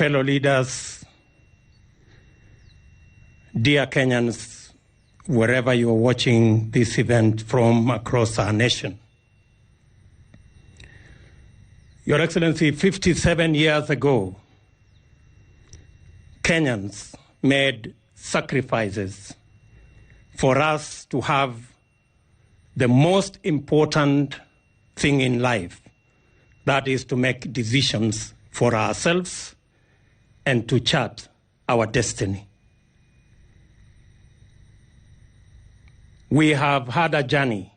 fellow leaders, dear Kenyans, wherever you are watching this event from across our nation. Your Excellency, 57 years ago, Kenyans made sacrifices for us to have the most important thing in life, that is to make decisions for ourselves and to chart our destiny. We have had a journey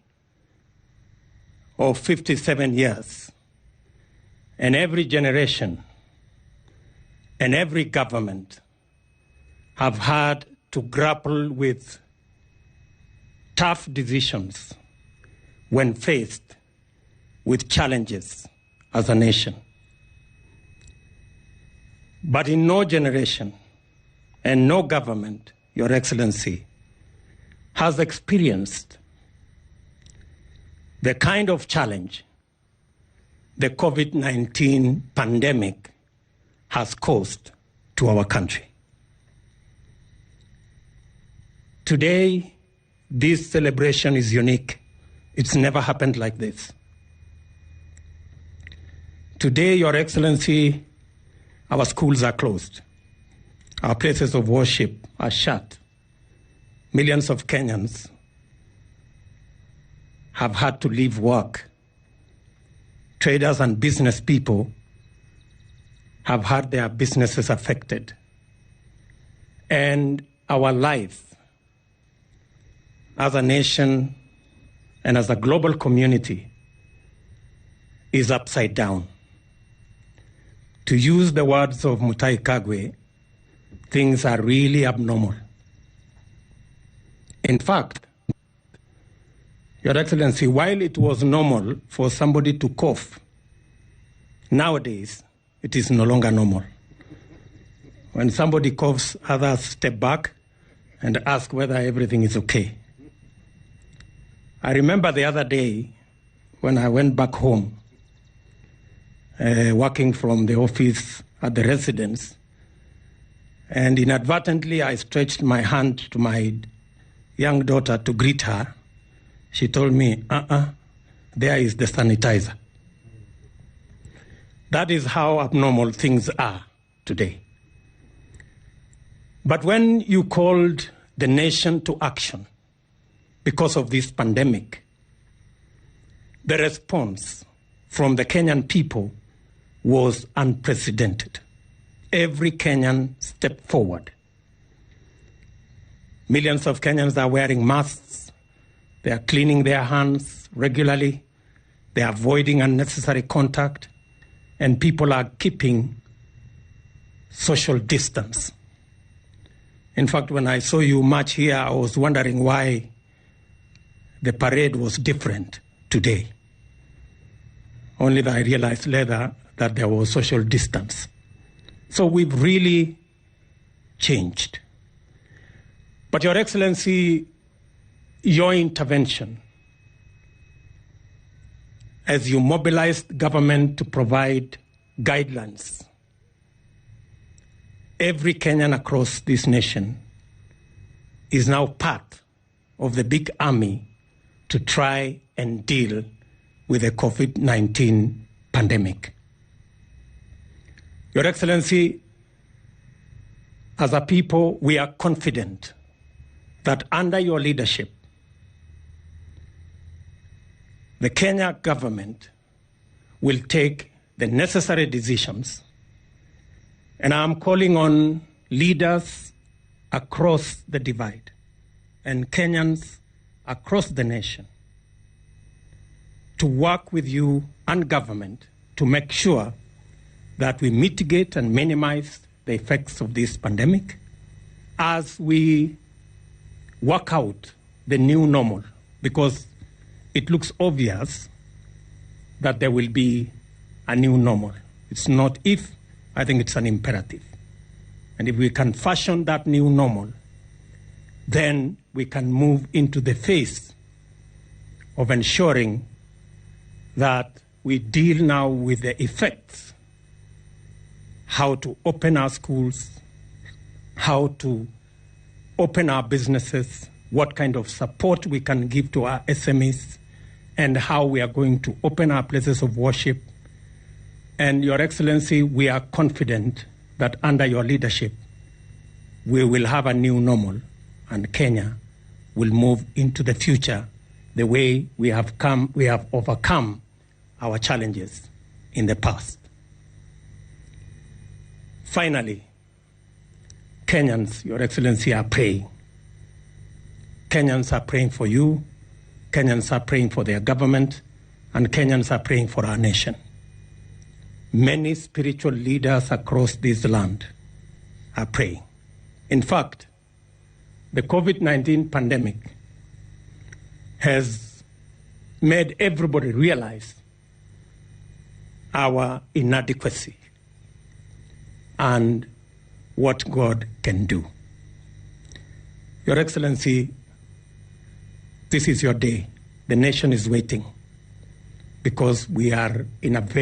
of 57 years, and every generation and every government have had to grapple with tough decisions when faced with challenges as a nation. But in no generation and no government, Your Excellency, has experienced the kind of challenge the COVID-19 pandemic has caused to our country. Today, this celebration is unique. It's never happened like this. Today, Your Excellency, our schools are closed. Our places of worship are shut. Millions of Kenyans have had to leave work. Traders and business people have had their businesses affected. And our life as a nation and as a global community is upside down. To use the words of Mutahi Kagwe, things are really abnormal. In fact, Your Excellency, while it was normal for somebody to cough, nowadays it is no longer normal. When somebody coughs, others step back and ask whether everything is okay. I remember the other day when I went back home, working from the office at the residence, and inadvertently I stretched my hand to my young daughter to greet her. She told me, there is the sanitizer. That is how abnormal things are today. But when you called the nation to action because of this pandemic, the response from the Kenyan people was unprecedented. Every Kenyan stepped forward. Millions of Kenyans are wearing masks. They are cleaning their hands regularly. They are avoiding unnecessary contact. And people are keeping social distance. In fact, when I saw you march here, I was wondering why the parade was different today. Only that I realized later that there was social distance. So we've really changed. But Your Excellency, your intervention as you mobilized government to provide guidelines, every Kenyan across this nation is now part of the big army to try and deal with the COVID-19 pandemic. Your Excellency, as a people, we are confident that under your leadership, the Kenya government will take the necessary decisions. And I'm calling on leaders across the divide and Kenyans across the nation to work with you and government to make sure that we mitigate and minimize the effects of this pandemic as we work out the new normal, because it looks obvious that there will be a new normal. It's not if, I think it's an imperative. And if we can fashion that new normal, then we can move into the phase of ensuring that we deal now with the effects, how to open our schools, how to open our businesses, what kind of support we can give to our SMEs, and how we are going to open our places of worship. And Your Excellency, we are confident that under your leadership, we will have a new normal and Kenya will move into the future the way we have overcome our challenges in the past. Finally, Kenyans, Your Excellency, are praying. Kenyans are praying for you, Kenyans are praying for their government, and Kenyans are praying for our nation. Many spiritual leaders across this land are praying. In fact, the COVID-19 pandemic has made everybody realize our inadequacy and what God can do. Your Excellency, this is your day. The nation is waiting because we are in a very